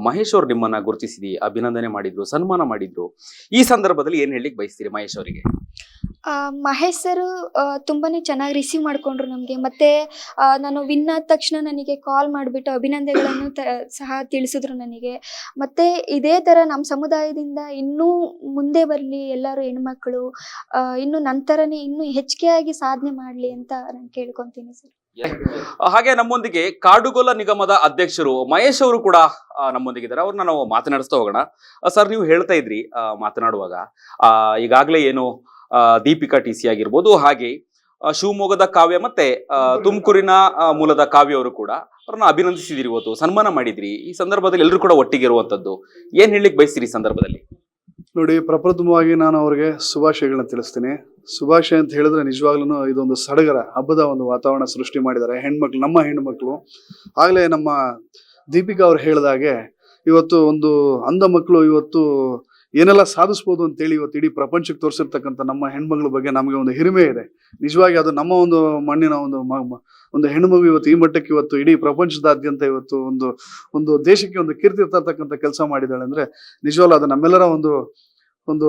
ಮಹೇಶ್ ಅವರು ನಿಮ್ಮನ್ನ ಗುರುತಿಸಿದಿ, ಅಭಿನಂದನೆ ಮಾಡಿದ್ರು, ಸನ್ಮಾನ ಮಾಡಿದ್ರು. ಈ ಸಂದರ್ಭದಲ್ಲಿ ಏನ್ ಹೇಳಲಿಕ್ಕೆ ಬಯಸ್ತೀರಿ ಮಹೇಶ್ ಅವರಿಗೆ? ಮಹೇಶ್ ಸರು ತುಂಬಾನೇ ಚೆನ್ನಾಗಿ ರಿಸೀವ್ ಮಾಡ್ಕೊಂಡ್ರು ನಮಗೆ. ಮತ್ತೆ ನಾನು ವಿನ್ ಆದ ತಕ್ಷಣ ನನಗೆ ಕಾಲ್ ಮಾಡಿಬಿಟ್ಟು ಅಭಿನಂದನೆಗಳನ್ನು ಸಹ ತಿಳಿಸಿದ್ರು ನನಗೆ. ಮತ್ತೆ ಇದೇ ಥರ ನಮ್ಮ ಸಮುದಾಯದಿಂದ ಇನ್ನೂ ಮುಂದೆ ಬರಲಿ ಎಲ್ಲರೂ ಹೆಣ್ಮಕ್ಳು, ಇನ್ನು ನಂತರನೇ ಇನ್ನೂ ಹೆಚ್ಚಿಗೆಯಾಗಿ ಸಾಧನೆ ಮಾಡಲಿ ಅಂತ ನಾನು ಕೇಳ್ಕೊತೀನಿ ಸರ್. ಹಾಗೆ ನಮ್ಮೊಂದಿಗೆ ಕಾಡುಗೊಲ್ಲ ನಿಗಮದ ಅಧ್ಯಕ್ಷರು ಮಹೇಶ್ ಅವರು ಕೂಡ ನಮ್ಮೊಂದಿಗಿದ್ದಾರೆ. ಅವ್ರನ್ನ ನಾವು ಮಾತನಾಡಿಸ್ತಾ ಹೋಗೋಣ. ಸರ್, ನೀವು ಹೇಳ್ತಾ ಇದ್ರಿ ಮಾತನಾಡುವಾಗ ಈಗಾಗಲೇ ಏನು ದೀಪಿಕಾ ಟಿ.ಸಿ ಆಗಿರ್ಬೋದು, ಹಾಗೆ ಶಿವಮೊಗ್ಗದ ಕಾವ್ಯ ಮತ್ತೆ ತುಮಕೂರಿನ ಮೂಲದ ಕಾವ್ಯ ಅವರು ಕೂಡ ಅವ್ರನ್ನ ಅಭಿನಂದಿಸಿದಿರಿ, ಇವತ್ತು ಸನ್ಮಾನ ಮಾಡಿದ್ರಿ. ಈ ಸಂದರ್ಭದಲ್ಲಿ ಎಲ್ಲರೂ ಕೂಡ ಒಟ್ಟಿಗೆ ಇರುವಂತದ್ದು ಏನ್ ಹೇಳಲಿಕ್ಕೆ ಬಯಸ್ತೀರಿ ಈ ಸಂದರ್ಭದಲ್ಲಿ? ನೋಡಿ, ಪ್ರಪ್ರಥಮವಾಗಿ ನಾನು ಅವ್ರಿಗೆ ಶುಭಾಶಯಗಳನ್ನ ತಿಳಿಸ್ತೀನಿ. ಶುಭಾಶಯ ಅಂತ ಹೇಳಿದ್ರೆ ನಿಜವಾಗ್ಲೂ ಇದೊಂದು ಸಡಗರ ಹಬ್ಬದ ಒಂದು ವಾತಾವರಣ ಸೃಷ್ಟಿ ಮಾಡಿದ್ದಾರೆ ಹೆಣ್ಮಕ್ಳು, ನಮ್ಮ ಹೆಣ್ಮಕ್ಳು. ಆಗಲೇ ನಮ್ಮ ದೀಪಿಕಾ ಅವ್ರು ಹೇಳಿದಾಗೆ ಇವತ್ತು ಒಂದು ಅಂಧ ಮಕ್ಕಳು ಇವತ್ತು ಏನೆಲ್ಲ ಸಾಧಿಸ್ಬೋದು ಅಂತೇಳಿ ಇವತ್ತು ಇಡೀ ಪ್ರಪಂಚಕ್ಕೆ ತೋರಿಸಿರ್ತಕ್ಕಂಥ ನಮ್ಮ ಹೆಣ್ಮಗಳ ಬಗ್ಗೆ ನಮಗೆ ಒಂದು ಹಿರಿಮೆ ಇದೆ. ನಿಜವಾಗಿ ಅದು ನಮ್ಮ ಒಂದು ಮಣ್ಣಿನ ಒಂದು ಹೆಣ್ಮಗು ಇವತ್ತು ಈ ಮಟ್ಟಕ್ಕೆ ಇವತ್ತು ಇಡೀ ಪ್ರಪಂಚದಾದ್ಯಂತ ಇವತ್ತು ಒಂದು ದೇಶಕ್ಕೆ ಒಂದು ಕೀರ್ತಿ ತರ್ತಕ್ಕಂಥ ಕೆಲಸ ಮಾಡಿದ್ದಾಳೆ ಅಂದ್ರೆ ನಿಜವಾಗ್ಲೂ ಅದು ನಮ್ಮೆಲ್ಲರ ಒಂದು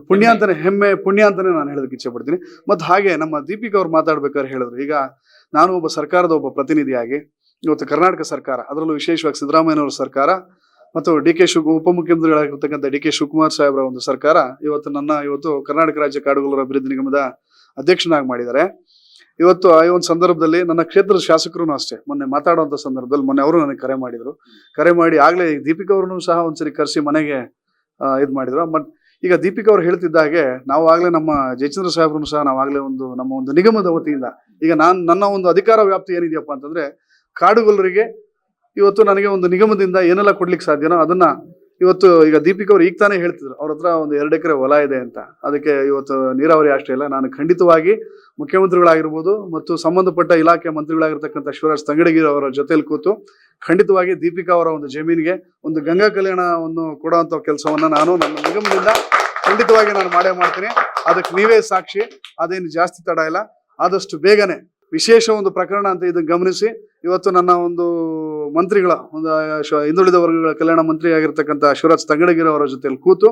ಪುಣ್ಯ ಅಂತಾನೆ, ಪುಣ್ಯ ಅಂತಾನೆ ನಾನು ಹೇಳೋದಕ್ಕೆ ಇಚ್ಛೆ ಪಡ್ತೀನಿ. ಮತ್ತು ಹಾಗೆ ನಮ್ಮ ದೀಪಿಕಾ ಅವ್ರು ಮಾತಾಡ್ಬೇಕಾದ್ರೆ ಹೇಳಿದ್ರು, ಈಗ ನಾನು ಒಬ್ಬ ಸರ್ಕಾರದ ಒಬ್ಬ ಪ್ರತಿನಿಧಿಯಾಗಿ ಇವತ್ತು ಕರ್ನಾಟಕ ಸರ್ಕಾರ, ಅದರಲ್ಲೂ ವಿಶೇಷವಾಗಿ ಸಿದ್ದರಾಮಯ್ಯನವರ ಸರ್ಕಾರ ಮತ್ತು ಉಪಮುಖ್ಯಮಂತ್ರಿಗಳಾಗಿರ್ತಕ್ಕಂಥ ಡಿ.ಕೆ. ಶಿವಕುಮಾರ್ ಸಾಹೇಬ್ರ ಒಂದು ಸರ್ಕಾರ ಇವತ್ತು ಕರ್ನಾಟಕ ರಾಜ್ಯ ಕಾಡುಗೊಲ್ಲರ ಅಭಿವೃದ್ಧಿ ನಿಗಮದ ಅಧ್ಯಕ್ಷನಾಗಿ ಮಾಡಿದ್ದಾರೆ. ಇವತ್ತು ಈ ಒಂದು ಸಂದರ್ಭದಲ್ಲಿ ನನ್ನ ಕ್ಷೇತ್ರದ ಶಾಸಕರು ಅಷ್ಟೇ ಮೊನ್ನೆ ಮಾತಾಡುವಂಥ ಸಂದರ್ಭದಲ್ಲಿ ಮೊನ್ನೆ ಅವರು ನನಗೆ ಕರೆ ಮಾಡಿ ಆಗ್ಲೇ ದೀಪಿಕಾ ಅವ್ರನ್ನು ಸಹ ಒಂದ್ಸರಿ ಕರೆಸಿ ಮನೆಗೆ ಇದು ಮಾಡಿದ್ರು. ಈಗ ದೀಪಿಕಾ ಅವ್ರು ಹೇಳ್ತಿದ್ದಾಗೆ ನಾವು ಆಗ್ಲೇ ನಮ್ಮ ಜಯಚಂದ್ರ ಸಾಹೇಬ್ರನ್ನು ಸಹ ನಾವಾಗಲೇ ನಮ್ಮ ಒಂದು ನಿಗಮದ ವತಿಯಿಂದ ಈಗ ನನ್ನ ಒಂದು ಅಧಿಕಾರ ವ್ಯಾಪ್ತಿ ಏನಿದೆಯಪ್ಪ ಅಂತಂದ್ರೆ ಕಾಡುಗೊಲ್ಲರಿಗೆ ಇವತ್ತು ನನಗೆ ಒಂದು ನಿಗಮದಿಂದ ಏನೆಲ್ಲ ಕೊಡ್ಲಿಕ್ಕೆ ಸಾಧ್ಯನೋ ಅದನ್ನ ಇವತ್ತು ಈಗ ದೀಪಿಕಾ ಅವ್ರು ಈಗ ತಾನೇ ಹೇಳ್ತಿದ್ರು, ಅವ್ರ ಹತ್ರ ಒಂದು 2 ಎಕರೆ ಹೊಲ ಇದೆ ಅಂತ. ಅದಕ್ಕೆ ಇವತ್ತು ನೀರಾವರಿ ಅಷ್ಟೇ ಇಲ್ಲ, ನಾನು ಖಂಡಿತವಾಗಿ ಮುಖ್ಯಮಂತ್ರಿಗಳಾಗಿರ್ಬೋದು ಮತ್ತು ಸಂಬಂಧಪಟ್ಟ ಇಲಾಖೆ ಮಂತ್ರಿಗಳಾಗಿರ್ತಕ್ಕಂಥ ಶಿವರಾಜ್ ತಂಗಡಗಿ ಅವರ ಜೊತೆಲಿ ಕೂತು ಖಂಡಿತವಾಗಿ ದೀಪಿಕಾ ಅವರ ಒಂದು ಜಮೀನಿಗೆ ಒಂದು ಗಂಗಾ ಕಲ್ಯಾಣವನ್ನು ಕೊಡುವಂತ ಕೆಲಸವನ್ನ ನಾನು ನನ್ನ ನಿಗಮದಿಂದ ಖಂಡಿತವಾಗಿ ನಾನು ಮಾಡ್ತೀನಿ. ಅದಕ್ಕೆ ನೀವೇ ಸಾಕ್ಷಿ. ಅದೇನು ಜಾಸ್ತಿ ತಡ ಇಲ್ಲ, ಆದಷ್ಟು ಬೇಗನೆ ವಿಶೇಷ ಒಂದು ಪ್ರಕರಣ ಅಂತ ಇದನ್ನು ಗಮನಿಸಿ ಇವತ್ತು ನನ್ನ ಒಂದು ಮಂತ್ರಿಗಳ ಹಿಂದುಳಿದ ವರ್ಗಗಳ ಕಲ್ಯಾಣ ಮಂತ್ರಿ ಆಗಿರ್ತಕ್ಕಂಥ ಶಿವರಾಜ್ ತಂಗಡಗಿರಿ ಅವರ ಜೊತೆಲಿ ಕೂತು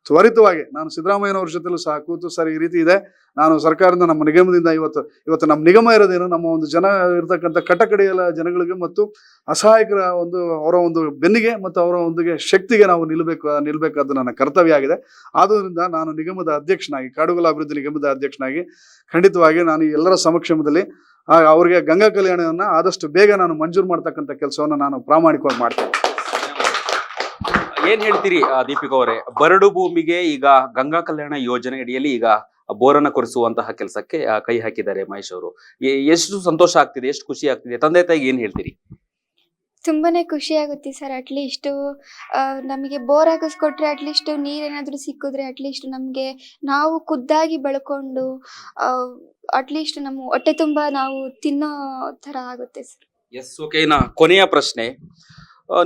ತ್ವರಿತವಾಗಿ ನಾನು ಸಿದ್ದರಾಮಯ್ಯನವ್ರ ಜೊತೆಲೂ ಸಹ ಕೂತು, ಸರ್ ಈ ರೀತಿ ಇದೆ, ನಾನು ಸರ್ಕಾರದಿಂದ ನಮ್ಮ ನಿಗಮದಿಂದ ಇವತ್ತು ನಮ್ಮ ನಿಗಮ ಇರೋದೇನು ನಮ್ಮ ಒಂದು ಜನ ಇರತಕ್ಕಂಥ ಕಟ್ಟಕಡೆಯ ಜನಗಳಿಗೆ ಮತ್ತು ಅಸಹಾಯಕರ ಅವರ ಒಂದು ಬೆನ್ನಿಗೆ ಮತ್ತು ಅವರ ಒಂದಿಗೆ ಶಕ್ತಿಗೆ ನಾವು ನಿಲ್ಬೇಕಾದ್ದು ನನ್ನ ಕರ್ತವ್ಯ ಆಗಿದೆ. ಆದುದರಿಂದ ನಾನು ನಿಗಮದ ಅಧ್ಯಕ್ಷನಾಗಿ, ಕಾಡುಗೊಲ್ಲ ಅಭಿವೃದ್ಧಿ ನಿಗಮದ ಅಧ್ಯಕ್ಷನಾಗಿ ಖಂಡಿತವಾಗಿ ನಾನು ಎಲ್ಲರ ಸಮಕ್ಷಮದಲ್ಲಿ ಅವ್ರಿಗೆ ಗಂಗಾ ಕಲ್ಯಾಣವನ್ನ ಆದಷ್ಟು ಬೇಗ ನಾನು ಮಂಜೂರು ಮಾಡ್ತಕ್ಕಂಥ ಕೆಲಸವನ್ನ ನಾನು ಪ್ರಾಮಾಣಿಕವಾಗಿ ಮಾಡ್ತೇನೆ. ಏನ್ ಹೇಳ್ತೀರಿ ದೀಪಿಕಾ ಅವರೇ, ಬರಡು ಭೂಮಿಗೆ ಈಗ ಗಂಗಾ ಕಲ್ಯಾಣ ಯೋಜನೆ ಅಡಿಯಲ್ಲಿ ಈಗ ಬೋರನ್ನ ಕೊರೆಸುವಂತಹ ಕೆಲಸಕ್ಕೆ ಕೈ ಹಾಕಿದ್ದಾರೆ ಮಹೇಶ್ ಅವರು. ಎಷ್ಟು ಸಂತೋಷ ಆಗ್ತಿದೆ, ಎಷ್ಟು ಖುಷಿ ಆಗ್ತಿದೆ, ತಂದೆ ತಾಯಿಗೆ ಏನ್ ಹೇಳ್ತೀರಿ? ತುಂಬಾನೇ ಖುಷಿ ಆಗುತ್ತೆ ಸರ್. ಅಟ್ಲೀಸ್ಟ್ ನಮಗೆ ಬೋರ್ ಹಾಕಿಸ್ಕೊಟ್ರೆ ಅಟ್ಲೀಸ್ಟ್ ನೀರೇನಾದ್ರೂ ಸಿಕ್ಕಿದ್ರೆ ಅಟ್ಲೀಸ್ಟ್ ನಮಗೆ ನಾವು ಖುದ್ದಾಗಿ ಬೆಳ್ಕೊಂಡು ಅಟ್ಲೀಸ್ಟ್ ನಮ್ಮ ಹೊಟ್ಟೆ ತುಂಬ ನಾವು ತಿನ್ನೋ ತರ ಆಗುತ್ತೆ ಸರ್. S, okay. ಕೊನೆಯ ಪ್ರಶ್ನೆ,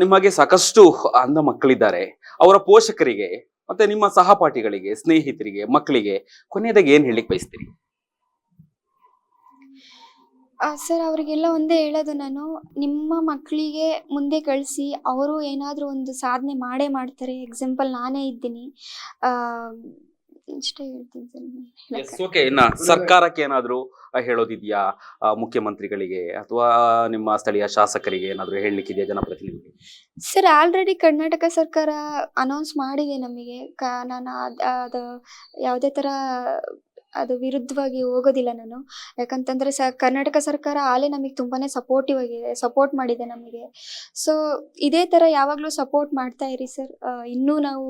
ನಿಮಗೆ ಸಾಕಷ್ಟು ಅಂಧ ಮಕ್ಕಳಿದ್ದಾರೆ, ಅವರ ಪೋಷಕರಿಗೆ ಮತ್ತೆ ನಿಮ್ಮ ಸಹಪಾಠಿಗಳಿಗೆ, ಸ್ನೇಹಿತರಿಗೆ, ಮಕ್ಕಳಿಗೆ ಕೊನೆಯದಾಗಿ ಏನ್ ಹೇಳಿಕ್ ಬಯಸ್ತೀರಿ? ಸರ್, ಅವರಿಗೆಲ್ಲ ಒಂದೇ ಹೇಳೋದು ನಾನು, ನಿಮ್ಮ ಮಕ್ಕಳಿಗೆ ಮುಂದೆ ಕಳಿಸಿ, ಅವರು ಏನಾದರೂ ಒಂದು ಸಾಧನೆ ಮಾಡೇ ಮಾಡ್ತಾರೆ. ಎಕ್ಸಾಂಪಲ್ ನಾನೇ ಇದ್ದೀನಿ, ಇಷ್ಟೇ ಹೇಳ್ತೀನಿ ಸರ್. ಓಕೆ. ಸರ್ಕಾರಕ್ಕೆ ಏನಾದ್ರು ಹೇಳೋದಿದ್ಯಾ, ಮುಖ್ಯಮಂತ್ರಿಗಳಿಗೆ ಅಥವಾ ನಿಮ್ಮ ಸ್ಥಳೀಯ ಶಾಸಕರಿಗೆ ಏನಾದ್ರು ಹೇಳಲಿಕ್ಕಿದೆಯಾ, ಜನಪ್ರತಿನಿಧಿಗಳಿಗೆ? ಸರ್, ಆಲ್ರೆಡಿ ಕರ್ನಾಟಕ ಸರ್ಕಾರ ಅನೌನ್ಸ್ ಮಾಡಿದೆ ನಮಗೆ. ನಾನು ಅದು ಯಾವುದೇ ಥರ ಅದು ವಿರುದ್ಧವಾಗಿ ಹೋಗೋದಿಲ್ಲ ನಾನು. ಯಾಕಂತಂದರೆ ಕರ್ನಾಟಕ ಸರ್ಕಾರ ಆಲೇ ನಮಗೆ ತುಂಬಾ ಸಪೋರ್ಟ್ ಮಾಡಿದೆ ನಮಗೆ. ಸೊ ಇದೇ ಥರ ಯಾವಾಗಲೂ ಸಪೋರ್ಟ್ ಮಾಡ್ತಾ ಇರಿ ಸರ್. ಇನ್ನೂ ನಾವು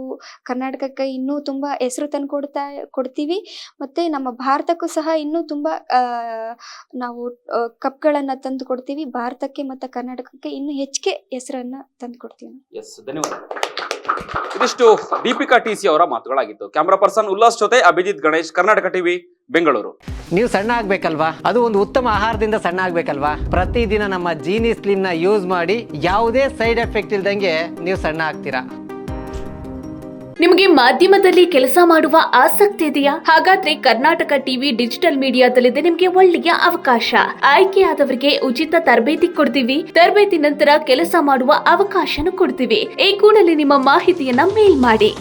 ಕರ್ನಾಟಕಕ್ಕೆ ಇನ್ನೂ ತುಂಬ ಹೆಸರು ತಂದು ಕೊಡ್ತೀವಿ. ಮತ್ತು ನಮ್ಮ ಭಾರತಕ್ಕೂ ಸಹ ಇನ್ನೂ ತುಂಬ ನಾವು ಕಪ್ಗಳನ್ನು ತಂದು ಕೊಡ್ತೀವಿ. ಭಾರತಕ್ಕೆ ಮತ್ತು ಕರ್ನಾಟಕಕ್ಕೆ ಇನ್ನೂ ಹೆಚ್ಚಿಗೆ ಹೆಸರನ್ನು ತಂದು ಕೊಡ್ತೀವಿ. ಎಸ್, ಧನ್ಯವಾದ. ಇದಿಷ್ಟು ದೀಪಿಕಾ ಟಿ.ಸಿ ಅವರ ಮಾತುಗಳಾಗಿತ್ತು. ಕ್ಯಾಮರಾ ಪರ್ಸನ್ ಉಲ್ಲಾಸ್ ಜೊತೆ ಅಭಿಜಿತ್ ಗಣೇಶ್, ಕರ್ನಾಟಕ ಟಿವಿ, ಬೆಂಗಳೂರು. ನೀವು ಸಣ್ಣ ಆಗ್ಬೇಕಲ್ವಾ? ಅದು ಒಂದು ಉತ್ತಮ ಆಹಾರದಿಂದ ಸಣ್ಣ ಆಗ್ಬೇಕಲ್ವಾ? ಪ್ರತಿದಿನ ನಮ್ಮ ಜೀನಿ ಸ್ಲಿಮ್ ನ ಯೂಸ್ ಮಾಡಿ ಯಾವುದೇ ಸೈಡ್ ಎಫೆಕ್ಟ್ ಇಲ್ದಂಗೆ ನೀವು ಸಣ್ಣ ಆಗ್ತೀರಾ. ನಿಮಗೆ ಮಾಧ್ಯಮದಲ್ಲಿ ಕೆಲಸ ಮಾಡುವ ಆಸಕ್ತಿ ಇದೆಯಾ? ಹಾಗಾದ್ರೆ ಕರ್ನಾಟಕ ಟಿವಿ ಡಿಜಿಟಲ್ ಮೀಡಿಯಾದಲ್ಲಿದೆ ನಿಮಗೆ ಒಳ್ಳೆಯ ಅವಕಾಶ. ಆಯ್ಕೆಯಾದವರಿಗೆ ಉಚಿತ ತರಬೇತಿ ಕೊಡ್ತೀವಿ. ತರಬೇತಿ ನಂತರ ಕೆಲಸ ಮಾಡುವ ಅವಕಾಶನೂ ಕೊಡ್ತೀವಿ. ಈ ಕೂಡಲೇ ನಿಮ್ಮ ಮಾಹಿತಿಯನ್ನ ಮೇಲ್ ಮಾಡಿ.